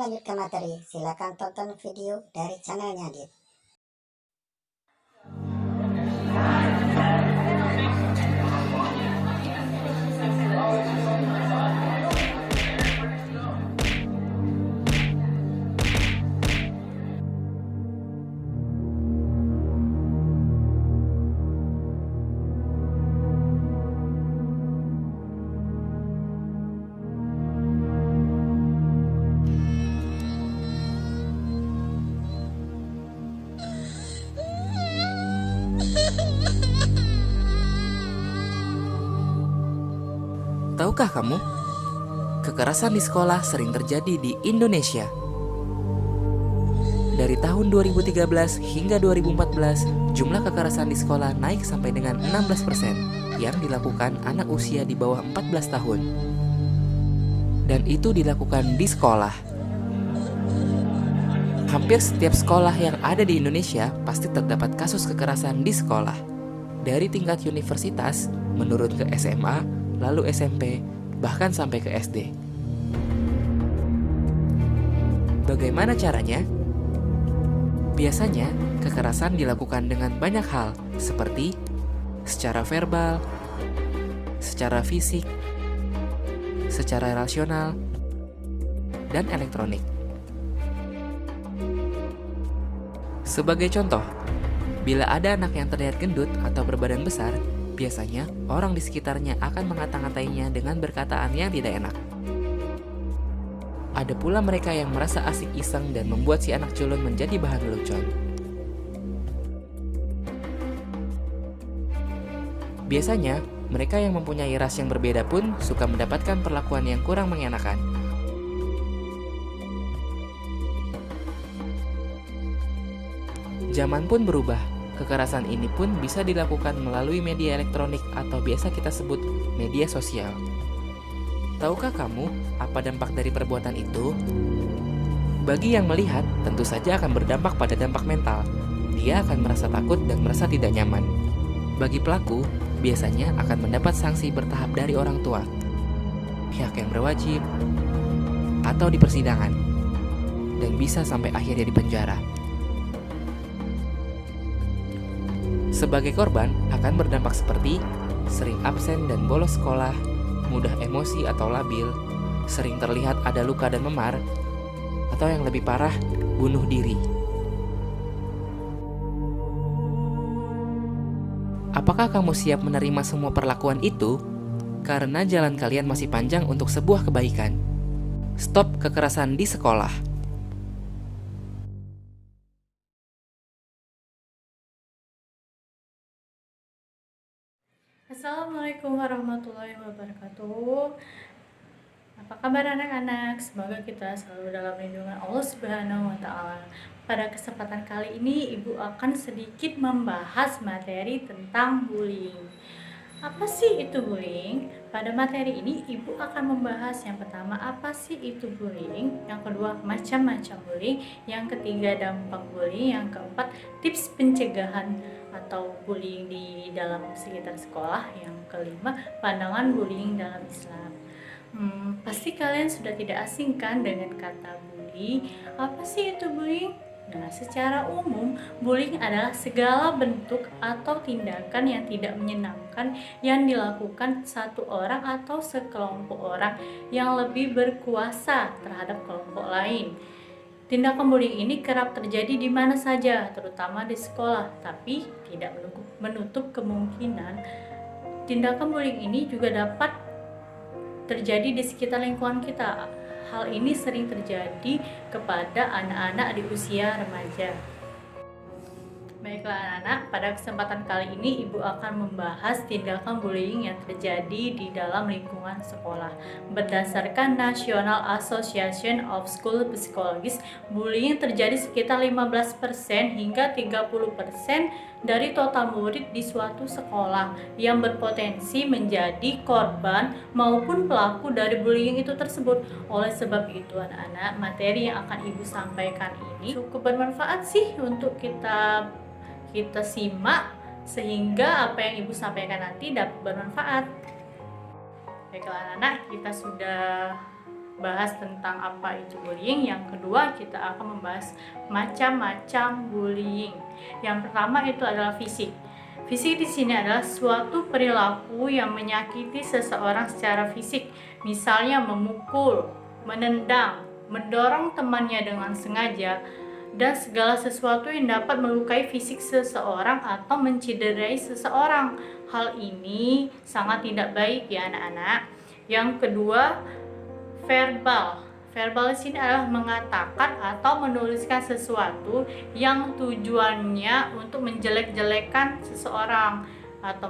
lanjut ke materi, silakan tonton video dari channelnya Dit. Tahukah kamu, kekerasan di sekolah sering terjadi di Indonesia. Dari tahun 2013 hingga 2014, jumlah kekerasan di sekolah naik sampai dengan 16% yang dilakukan anak usia di bawah 14 tahun. Dan itu dilakukan di sekolah. Hampir setiap sekolah yang ada di Indonesia pasti terdapat kasus kekerasan di sekolah. Dari tingkat universitas, menurun ke SMA, lalu SMP, bahkan sampai ke SD. Bagaimana caranya? Biasanya, kekerasan dilakukan dengan banyak hal, seperti secara verbal, secara fisik, secara rasional, dan elektronik. Sebagai contoh, bila ada anak yang terlihat gendut atau berbadan besar, biasanya orang di sekitarnya akan mengata-ngatainya dengan berkataan yang tidak enak. Ada pula mereka yang merasa asik iseng dan membuat si anak culun menjadi bahan lelucon. Biasanya, mereka yang mempunyai ras yang berbeda pun suka mendapatkan perlakuan yang kurang mengenakan. Zaman pun berubah. Kekerasan ini pun bisa dilakukan melalui media elektronik atau biasa kita sebut media sosial. Tahukah kamu apa dampak dari perbuatan itu? Bagi yang melihat, tentu saja akan berdampak pada dampak mental. Dia akan merasa takut dan merasa tidak nyaman. Bagi pelaku, biasanya akan mendapat sanksi bertahap dari orang tua, pihak yang berwajib, atau di persidangan, dan bisa sampai akhirnya di penjara. Sebagai korban akan berdampak seperti sering absen dan bolos sekolah, mudah emosi atau labil, sering terlihat ada luka dan memar, atau yang lebih parah, bunuh diri. Apakah kamu siap menerima semua perlakuan itu? Karena jalan kalian masih panjang untuk sebuah kebaikan. Stop kekerasan di sekolah. Assalamualaikum warahmatullahi wabarakatuh. Apa kabar anak-anak? Semoga kita selalu dalam lindungan Allah Subhanahu wa Ta'ala. Pada kesempatan kali ini, Ibu akan sedikit membahas materi tentang bullying. Apa sih itu bullying? Pada materi ini, Ibu akan membahas yang pertama, apa sih itu bullying? Yang kedua, macam-macam bullying. Yang ketiga, dampak bullying. Yang keempat, tips pencegahan atau bullying di dalam sekitar sekolah. Yang kelima, pandangan bullying dalam Islam. Pasti kalian sudah tidak asing kan dengan kata bully. Apa sih itu bullying? Nah, secara umum, bullying adalah segala bentuk atau tindakan yang tidak menyenangkan yang dilakukan satu orang atau sekelompok orang yang lebih berkuasa terhadap kelompok lain. Tindakan bullying ini kerap terjadi di mana saja, terutama di sekolah, tapi tidak menutup kemungkinan tindakan bullying ini juga dapat terjadi di sekitar lingkungan kita. Hal ini sering terjadi kepada anak-anak di usia remaja. Baiklah anak-anak, pada kesempatan kali ini Ibu akan membahas tindakan bullying yang terjadi di dalam lingkungan sekolah. Berdasarkan National Association of School Psychologists, bullying terjadi sekitar 15% hingga 30% dari total murid di suatu sekolah yang berpotensi menjadi korban maupun pelaku dari bullying itu tersebut. Oleh sebab itu anak-anak, materi yang akan Ibu sampaikan ini cukup bermanfaat sih untuk kita simak sehingga apa yang Ibu sampaikan nanti dapat bermanfaat. Baiklah anak-anak, kita sudah bahas tentang apa itu bullying. Yang kedua, kita akan membahas macam-macam bullying. Yang pertama itu adalah fisik. Fisik di sini adalah suatu perilaku yang menyakiti seseorang secara fisik, misalnya memukul, menendang, mendorong temannya dengan sengaja, dan segala sesuatu yang dapat melukai fisik seseorang atau mencederai seseorang. Hal ini sangat tidak baik ya anak-anak. Yang kedua, verbal. Verbal di sini adalah mengatakan atau menuliskan sesuatu yang tujuannya untuk menjelek-jelekan seseorang, atau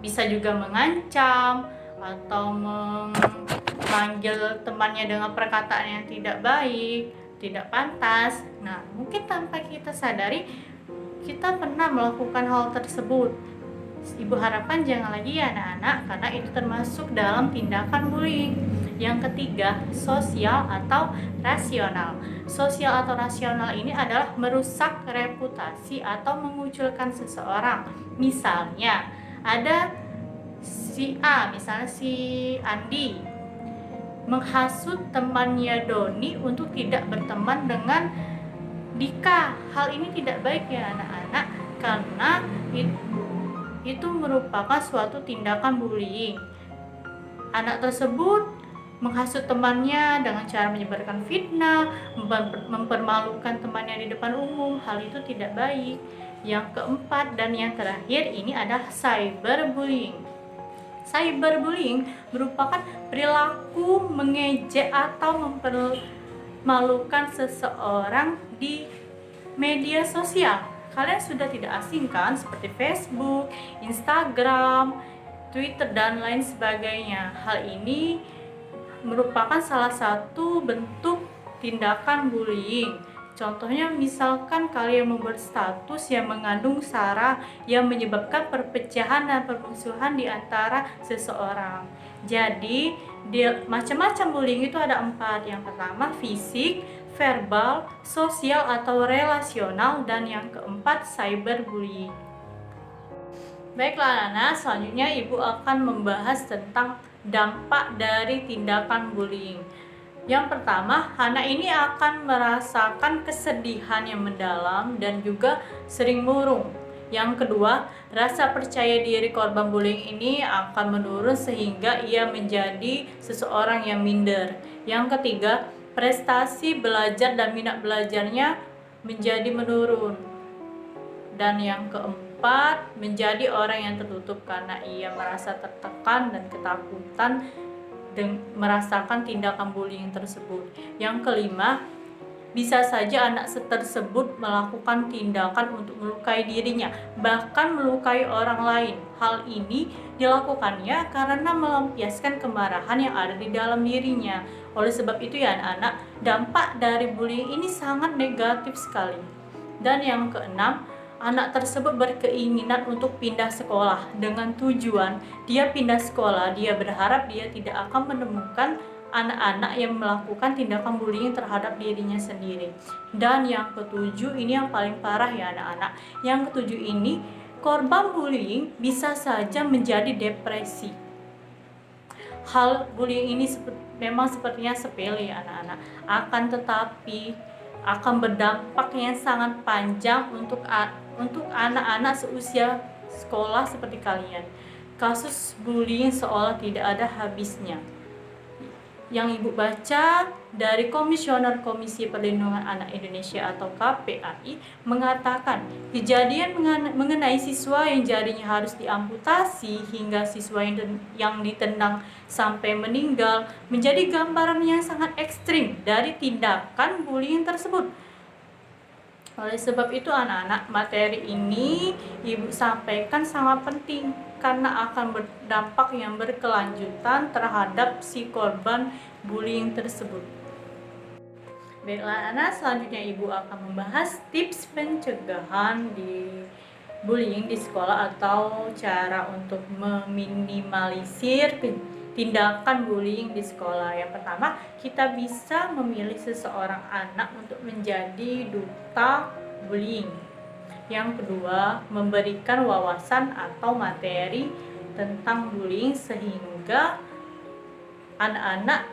bisa juga mengancam atau memanggil temannya dengan perkataan yang tidak baik, tidak pantas. Nah, mungkin tanpa kita sadari kita pernah melakukan hal tersebut. Ibu harapkan jangan lagi ya anak-anak, karena itu termasuk dalam tindakan bullying. Yang ketiga, sosial atau rasional. Sosial atau rasional ini adalah merusak reputasi atau mengucilkan seseorang. Misalnya, ada si A, misalnya si Andi, menghasut temannya Doni untuk tidak berteman dengan Dika. Hal ini tidak baik ya anak-anak, karena itu merupakan suatu tindakan bullying. Anak tersebut menghasut temannya dengan cara menyebarkan fitnah, mempermalukan temannya di depan umum. Hal itu tidak baik. Yang keempat dan yang terakhir ini adalah cyberbullying. Cyberbullying merupakan perilaku mengejek atau mempermalukan seseorang di media sosial. Kalian sudah tidak asing kan, seperti Facebook, Instagram, Twitter, dan lain sebagainya. Hal ini merupakan salah satu bentuk tindakan bullying. Contohnya misalkan kalian membuat status yang mengandung sara yang menyebabkan perpecahan dan permusuhan di antara seseorang. Jadi macam-macam bullying itu ada 4. Yang pertama fisik, verbal, sosial atau relasional, dan yang keempat cyberbullying. Baiklah anak-anak, selanjutnya ibu akan membahas tentang dampak dari tindakan bullying. Yang pertama, anak ini akan merasakan kesedihan yang mendalam dan juga sering murung. Yang kedua, rasa percaya diri korban bullying ini akan menurun sehingga ia menjadi seseorang yang minder. Yang ketiga, prestasi belajar dan minat belajarnya menjadi menurun. Dan yang keempat, menjadi orang yang tertutup karena ia merasa tertekan dan ketakutan dan merasakan tindakan bullying tersebut. Yang kelima, bisa saja anak tersebut melakukan tindakan untuk melukai dirinya, bahkan melukai orang lain. Hal ini dilakukannya karena melampiaskan kemarahan yang ada di dalam dirinya. Oleh sebab itu ya anak-anak, dampak dari bullying ini sangat negatif sekali. Dan yang keenam, anak tersebut berkeinginan untuk pindah sekolah dengan tujuan dia pindah sekolah, dia berharap dia tidak akan menemukan anak-anak yang melakukan tindakan bullying terhadap dirinya sendiri. Dan yang ketujuh, ini yang paling parah ya anak-anak. Yang ketujuh ini, korban bullying bisa saja menjadi depresi. Hal bullying ini memang sepertinya sepele ya anak-anak, akan tetapi akan berdampak yang sangat panjang untuk anak-anak seusia sekolah seperti kalian. Kasus bullying seolah tidak ada habisnya. Yang ibu baca dari Komisioner Komisi Perlindungan Anak Indonesia atau KPAI mengatakan kejadian mengenai siswa yang jarinya harus diamputasi hingga siswa yang ditendang sampai meninggal menjadi gambaran yang sangat ekstrim dari tindakan bullying tersebut. Oleh sebab itu anak-anak, materi ini ibu sampaikan sangat penting karena akan berdampak yang berkelanjutan terhadap si korban bullying tersebut. Baiklah anak, selanjutnya ibu akan membahas tips pencegahan di bullying di sekolah atau cara untuk meminimalisir tindakan bullying di sekolah. Yang pertama, kita bisa memilih seseorang anak untuk menjadi duta bullying. Yang kedua, memberikan wawasan atau materi tentang bullying sehingga anak-anak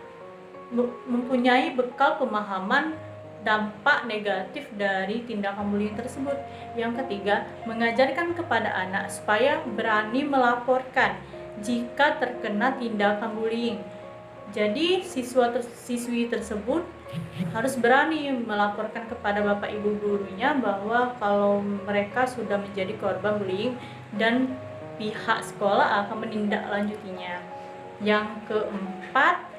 mempunyai bekal pemahaman dampak negatif dari tindakan bullying tersebut. Yang ketiga, mengajarkan kepada anak supaya berani melaporkan jika terkena tindakan bullying. Jadi siswi tersebut harus berani melaporkan kepada bapak ibu gurunya bahwa kalau mereka sudah menjadi korban bullying dan pihak sekolah akan menindaklanjutinya. Yang keempat,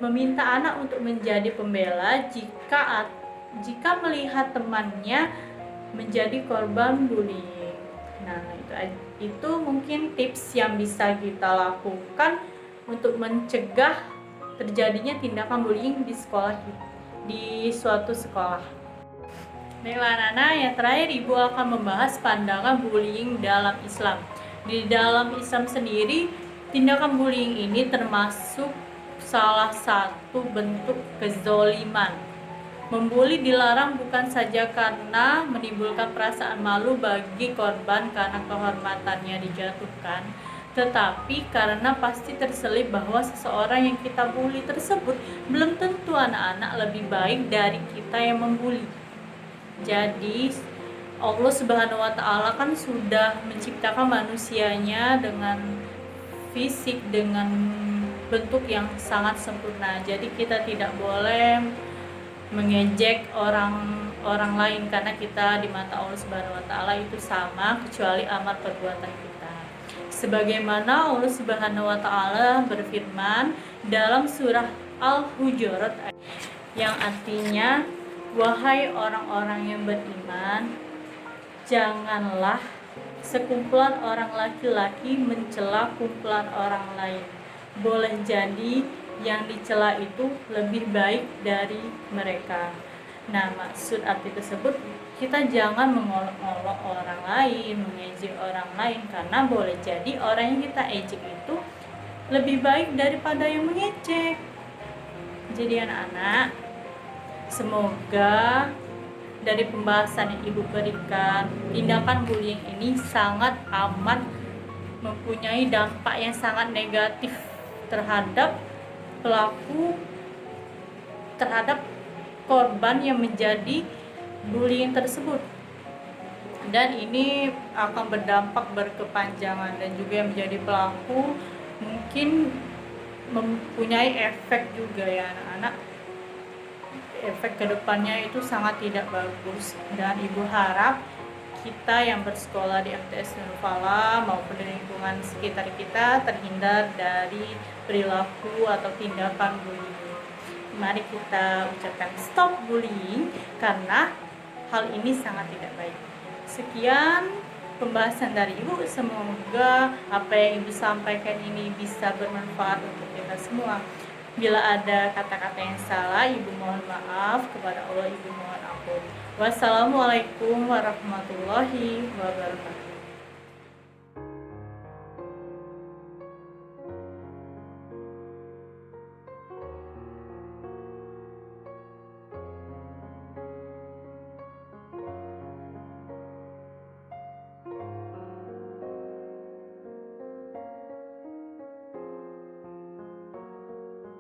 meminta anak untuk menjadi pembela jika melihat temannya menjadi korban bullying. Nah, itu mungkin tips yang bisa kita lakukan untuk mencegah terjadinya tindakan bullying di suatu sekolah. Baiklah anak-anak, yang terakhir Ibu akan membahas pandangan bullying dalam Islam. Di dalam Islam sendiri, tindakan bullying ini termasuk salah satu bentuk kezoliman. Membuli dilarang bukan saja karena menimbulkan perasaan malu bagi korban karena kehormatannya dijatuhkan, tetapi karena pasti terselip bahwa seseorang yang kita bully tersebut belum tentu anak-anak lebih baik dari kita yang membuli. Jadi Allah Subhanahu wa Ta'ala kan sudah menciptakan manusianya dengan fisik, dengan bentuk yang sangat sempurna. Jadi kita tidak boleh mengejek orang lain karena kita di mata Allah Subhanahu wa Ta'ala itu sama kecuali amal perbuatan kita. Sebagaimana Allah Subhanahu wa Ta'ala berfirman dalam surah Al-Hujurat yang artinya, wahai orang-orang yang beriman, janganlah sekumpulan orang laki-laki mencela kumpulan orang lain. Boleh jadi yang dicela itu lebih baik dari mereka. Nah, maksud arti tersebut, kita jangan mengolok-olok orang lain, mengejek orang lain, karena boleh jadi orang yang kita ejek itu lebih baik daripada yang mengejek. Jadi anak-anak, semoga dari pembahasan yang Ibu berikan, tindakan bullying ini sangat amat mempunyai dampak yang sangat negatif terhadap pelaku, terhadap korban yang menjadi bullying tersebut, dan ini akan berdampak berkepanjangan, dan juga yang menjadi pelaku mungkin mempunyai efek juga ya anak-anak. Efek kedepannya itu sangat tidak bagus, dan Ibu harap kita yang bersekolah di FTS Nurul Falah maupun di lingkungan sekitar kita terhindar dari perilaku atau tindakan bullying. Mari kita ucapkan stop bullying karena hal ini sangat tidak baik. Sekian pembahasan dari Ibu, semoga apa yang Ibu sampaikan ini bisa bermanfaat untuk kita semua. Bila ada kata-kata yang salah, Ibu mohon maaf, kepada Allah Ibu mohon ampun. Wassalamualaikum warahmatullahi wabarakatuh.